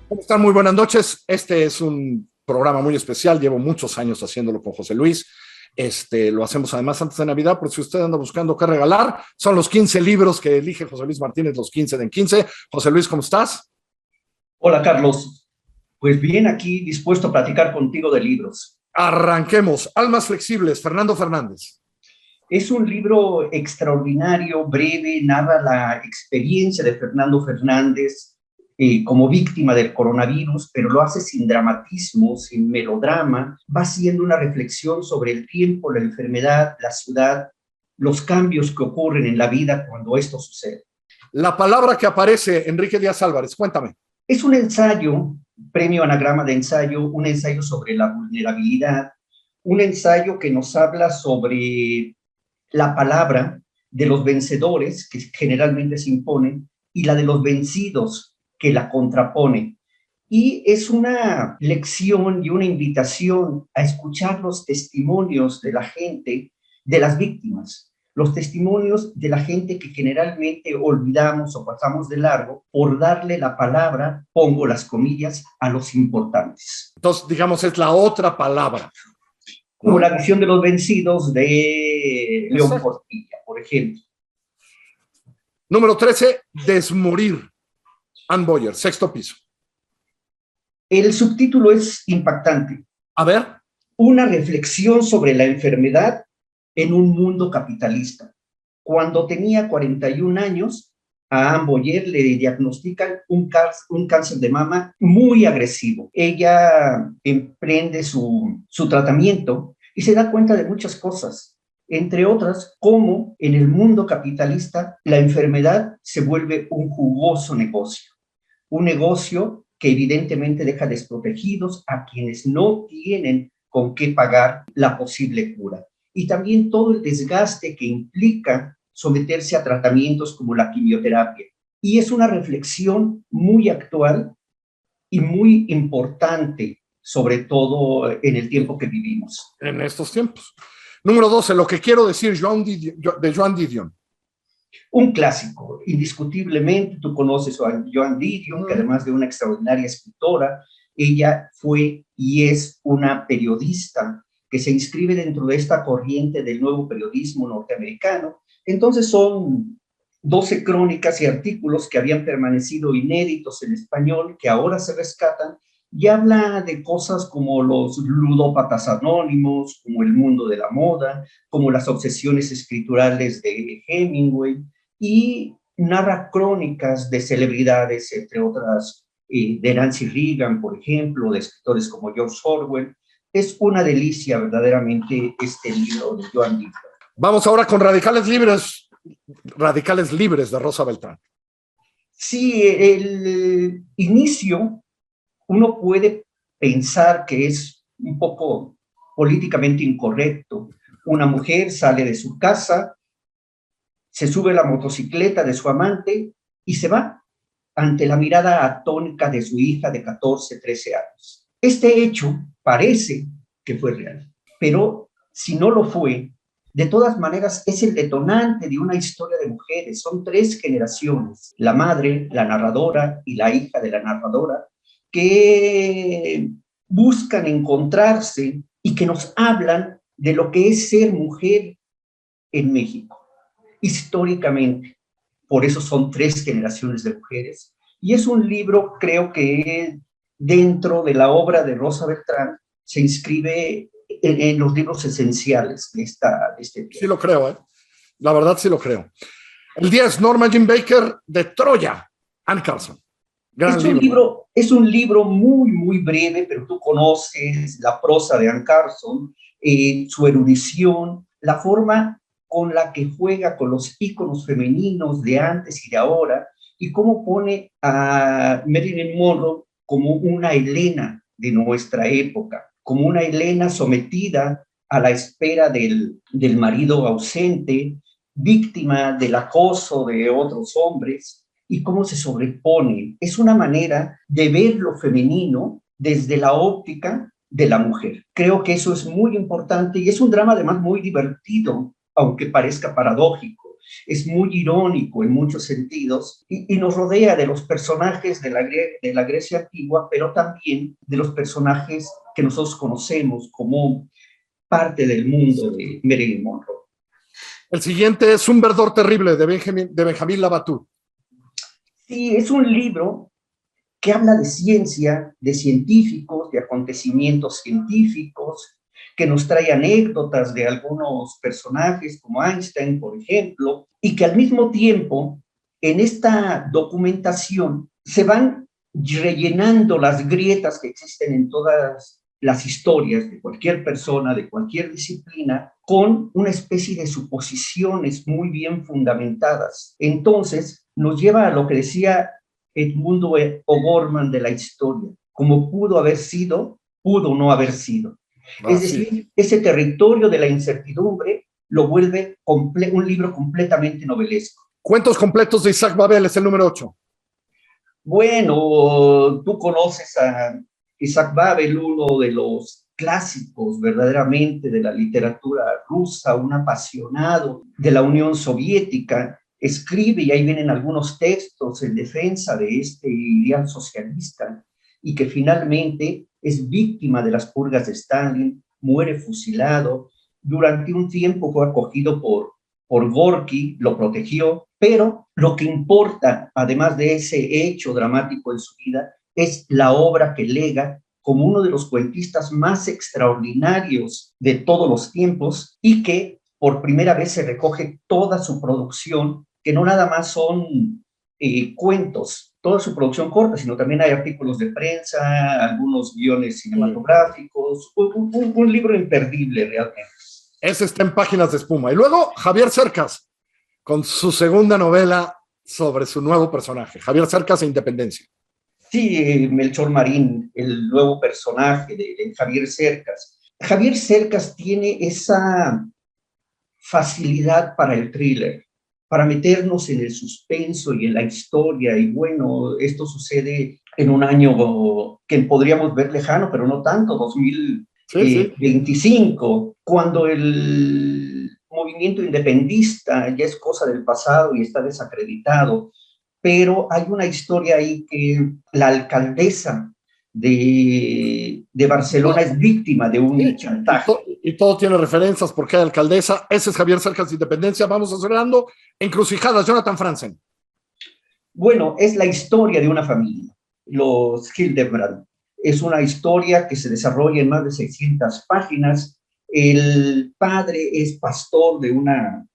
¿Cómo están? Muy buenas noches. Este es un programa muy especial. Llevo muchos años haciéndolo con José Luis. Lo hacemos además antes de Navidad, por si usted anda buscando qué regalar. Son los 15 libros que elige José Luis Martínez, los 15 de en 15. José Luis, ¿cómo estás? Hola Carlos, pues bien aquí dispuesto a platicar contigo de libros. Arranquemos. Almas Flexibles, Fernando Fernández. Es un libro extraordinario, breve, narra la experiencia de Fernando Fernández como víctima del coronavirus, pero lo hace sin dramatismo, sin melodrama. Va haciendo una reflexión sobre el tiempo, la enfermedad, la ciudad, los cambios que ocurren en la vida cuando esto sucede. La palabra que aparece, Enrique Díaz Álvarez, cuéntame. Es un ensayo, premio Anagrama de Ensayo, un ensayo sobre la vulnerabilidad, un ensayo que nos habla sobre la palabra de los vencedores, que generalmente se imponen, y la de los vencidos, que la contraponen. Y es una lección y una invitación a escuchar los testimonios de la gente, de las víctimas, los testimonios de la gente que generalmente olvidamos o pasamos de largo por darle la palabra, pongo las comillas, a los importantes. Entonces, digamos, es la otra palabra. Como la visión de los vencidos de León Portilla, por ejemplo. Número 13, Desmorir. Anne Boyer, Sexto Piso. El subtítulo es impactante. A ver. Una reflexión sobre la enfermedad en un mundo capitalista. Cuando tenía 41 años, a Anne Boyer le diagnostican un cáncer de mama muy agresivo. Ella emprende su tratamiento y se da cuenta de muchas cosas, entre otras, cómo en el mundo capitalista la enfermedad se vuelve un jugoso negocio. Un negocio que evidentemente deja desprotegidos a quienes no tienen con qué pagar la posible cura. Y también todo el desgaste que implica someterse a tratamientos como la quimioterapia. Y es una reflexión muy actual y muy importante, sobre todo en el tiempo que vivimos. En estos tiempos. Número 12, Lo que quiero decir, de Joan Didion. Un clásico, indiscutiblemente. Tú conoces a Joan Didion, que además de una extraordinaria escritora, ella fue y es una periodista que se inscribe dentro de esta corriente del nuevo periodismo norteamericano. Entonces son 12 crónicas y artículos que habían permanecido inéditos en español, que ahora se rescatan, y habla de cosas como los ludópatas anónimos, como el mundo de la moda, como las obsesiones escriturales de Hemingway, y narra crónicas de celebridades, entre otras, de Nancy Reagan, por ejemplo, de escritores como George Orwell. Es una delicia verdaderamente este libro de Joan Didion. Vamos ahora con Radicales Libres de Rosa Beltrán. Sí, el inicio uno puede pensar que es un poco políticamente incorrecto. Una mujer sale de su casa, se sube a la motocicleta de su amante y se va ante la mirada atónica de su hija de 14, 13 años. Este hecho parece que fue real, pero si no lo fue, de todas maneras es el detonante de una historia de mujeres. Son 3 generaciones, la madre, la narradora y la hija de la narradora, que buscan encontrarse y que nos hablan de lo que es ser mujer en México, históricamente. Por eso son 3 generaciones de mujeres. Y es un libro, creo que dentro de la obra de Rosa Beltrán, se inscribe en los libros esenciales de este tiempo. Sí lo creo, ¿eh? La verdad sí lo creo. El 10, Norma Jean Baker, de Troya, Anne Carson. Es un libro muy, muy breve, pero tú conoces la prosa de Anne Carson, su erudición, la forma con la que juega con los íconos femeninos de antes y de ahora, y cómo pone a Marilyn Monroe como una Helena de nuestra época, como una Helena sometida a la espera del marido ausente, víctima del acoso de otros hombres, y cómo se sobrepone. Es una manera de ver lo femenino desde la óptica de la mujer. Creo que eso es muy importante y es un drama además muy divertido, aunque parezca paradójico. es muy irónico en muchos sentidos y nos rodea de los personajes de la Grecia antigua, pero también de los personajes que nosotros conocemos como parte del mundo de Marilyn Monroe. El siguiente es Un verdor terrible de Benjamín Labatut. Sí, es un libro que habla de ciencia, de científicos, de acontecimientos científicos, que nos trae anécdotas de algunos personajes como Einstein, por ejemplo, y que al mismo tiempo en esta documentación se van rellenando las grietas que existen en todas las historias de cualquier persona, de cualquier disciplina, con una especie de suposiciones muy bien fundamentadas. Entonces, nos lleva a lo que decía Edmundo O'Gorman de la historia, como pudo haber sido, pudo no haber sido. Es decir, ese territorio de la incertidumbre lo vuelve un libro completamente novelesco. Cuentos completos de Isaac Babel es el número 8. Bueno, tú conoces a Isaac Babel, uno de los clásicos verdaderamente de la literatura rusa, un apasionado de la Unión Soviética, escribe y ahí vienen algunos textos en defensa de este ideal socialista y que finalmente es víctima de las purgas de Stalin, muere fusilado, durante un tiempo fue acogido por Gorky, lo protegió, pero lo que importa, además de ese hecho dramático en su vida, es la obra que lega como uno de los cuentistas más extraordinarios de todos los tiempos y que por primera vez se recoge toda su producción, que no nada más son cuentos, toda su producción corta, sino también hay artículos de prensa, algunos guiones cinematográficos, un libro imperdible realmente. Ese está en Páginas de Espuma. Y luego Javier Cercas, con su segunda novela sobre su nuevo personaje, Javier Cercas e Independencia. Sí, Melchor Marín, el nuevo personaje de Javier Cercas. Javier Cercas tiene esa facilidad para el thriller, para meternos en el suspenso y en la historia. Y bueno, esto sucede en un año que podríamos ver lejano, pero no tanto, 2025, cuando el movimiento independentista ya es cosa del pasado y está desacreditado. Pero hay una historia ahí que la alcaldesa de Barcelona es víctima de un chantaje. Y todo tiene referencias porque hay alcaldesa. Ese es Javier Cercas de Independencia. Vamos acelerando. Encrucijadas, Jonathan Franzen. Bueno, es la historia de una familia, los Hildebrand. Es una historia que se desarrolla en más de 600 páginas. El padre es pastor de una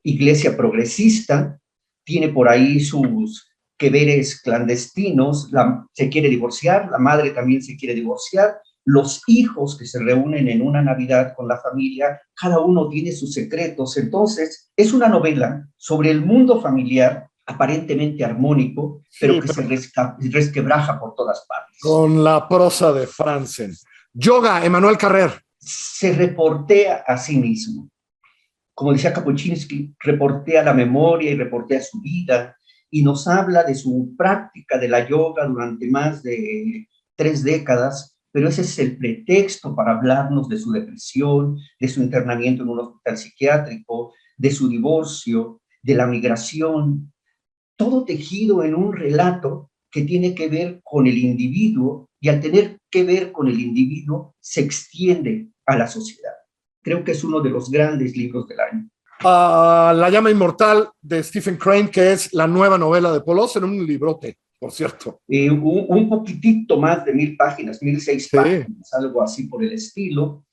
iglesia progresista, tiene por ahí sus que veres clandestinos, se quiere divorciar, la madre también se quiere divorciar, los hijos que se reúnen en una Navidad con la familia, cada uno tiene sus secretos. Entonces, es una novela sobre el mundo familiar, aparentemente armónico, pero que se resquebraja por todas partes. Con la prosa de Franzen. Yoga, Emanuel Carrer. Se reportea a sí mismo. Como decía Kapuscinski, reportea la memoria y reportea su vida, y nos habla de su práctica de la yoga durante más de 3 décadas, pero ese es el pretexto para hablarnos de su depresión, de su internamiento en un hospital psiquiátrico, de su divorcio, de la migración, todo tejido en un relato que tiene que ver con el individuo, y al tener que ver con el individuo se extiende a la sociedad. Creo que es uno de los grandes libros del año. La llama inmortal de Stephen Crane, que es la nueva novela de Paul Auster, un librote, por cierto. Un poquitito más de 1000 páginas, 1006 páginas, algo así por el estilo.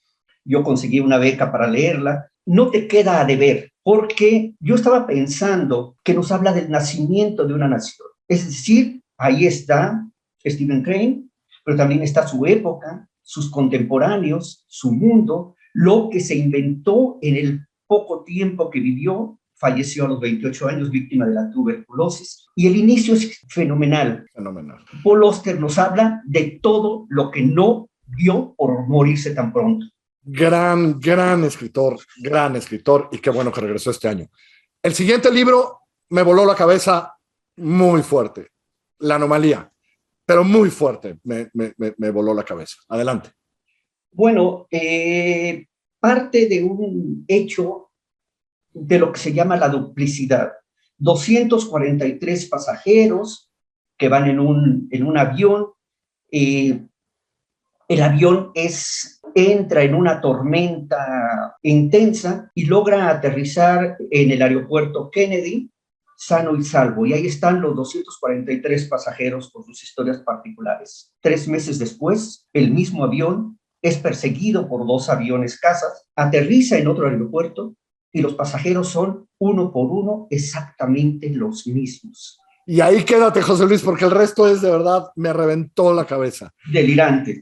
Yo conseguí una beca para leerla. No te queda a deber, porque yo estaba pensando que nos habla del nacimiento de una nación. Es decir, ahí está Stephen Crane, pero también está su época, sus contemporáneos, su mundo, lo que se inventó en el poco tiempo que vivió. Falleció a los 28 años, víctima de la tuberculosis. Y el inicio es fenomenal. Paul Auster nos habla de todo lo que no vio por morirse tan pronto. Gran escritor, y qué bueno que regresó este año. El siguiente libro me voló la cabeza muy fuerte, La anomalía, pero muy fuerte me voló la cabeza. de lo que se llama la duplicidad. 243 pasajeros que van en un avión. El avión entra en una tormenta intensa y logra aterrizar en el aeropuerto Kennedy, sano y salvo. Y ahí están los 243 pasajeros con sus historias particulares. 3 meses después, el mismo avión es perseguido por 2 aviones cazas, aterriza en otro aeropuerto y los pasajeros son uno por uno exactamente los mismos. Y ahí quédate, José Luis, porque el resto es de verdad, me reventó la cabeza. Delirante.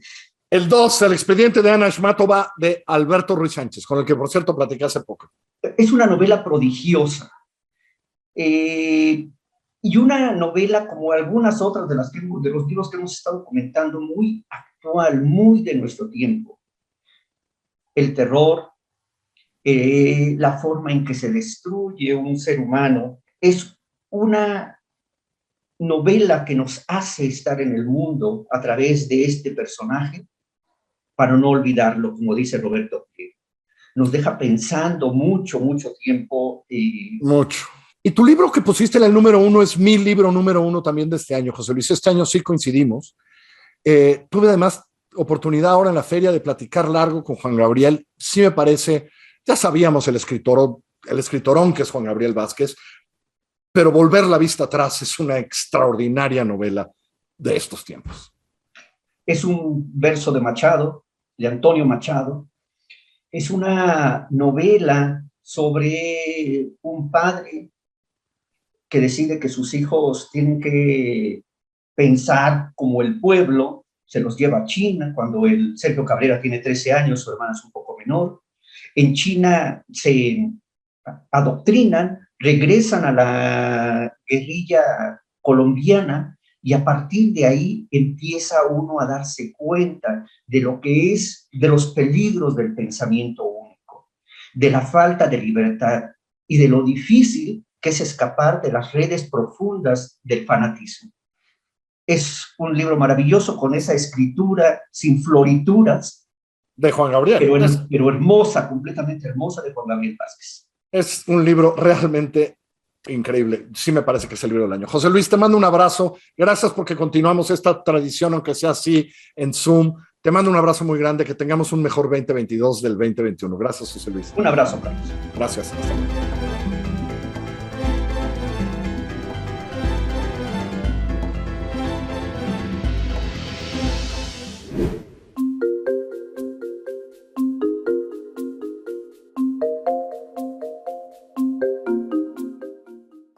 El 2, el expediente de Ana Akhmatova de Alberto Ruiz Sánchez, con el que, por cierto, platiqué hace poco. Es una novela prodigiosa. Y una novela, como algunas otras de los libros que hemos estado comentando, muy actual, muy de nuestro tiempo. El terror, la forma en que se destruye un ser humano, es una novela que nos hace estar en el mundo a través de este personaje, para no olvidarlo, como dice Roberto, que nos deja pensando mucho tiempo. Mucho. Y tu libro que pusiste en el número 1 es mi libro número 1 también de este año, José Luis. Este año sí coincidimos. Tuve además oportunidad ahora en la feria de platicar largo con Juan Gabriel. Sí me parece, ya sabíamos el escritorón que es Juan Gabriel Vázquez, pero Volver la vista atrás es una extraordinaria novela de estos tiempos. Es un verso de Machado, de Antonio Machado. Es una novela sobre un padre que decide que sus hijos tienen que pensar como el pueblo, se los lleva a China, cuando Sergio Cabrera tiene 13 años, su hermana es un poco menor. En China se adoctrinan, regresan a la guerrilla colombiana y a partir de ahí empieza uno a darse cuenta de lo que es, de los peligros del pensamiento único, de la falta de libertad y de lo difícil que es escapar de las redes profundas del fanatismo. Es un libro maravilloso con esa escritura sin florituras. De Juan Gabriel. Pero hermosa, completamente hermosa, de Juan Gabriel Vázquez. Es un libro realmente increíble. Sí me parece que es el libro del año. José Luis, te mando un abrazo. Gracias porque continuamos esta tradición, aunque sea así en Zoom. Te mando un abrazo muy grande. Que tengamos un mejor 2022 del 2021. Gracias, José Luis. Un abrazo, Carlos. Gracias. Hasta luego.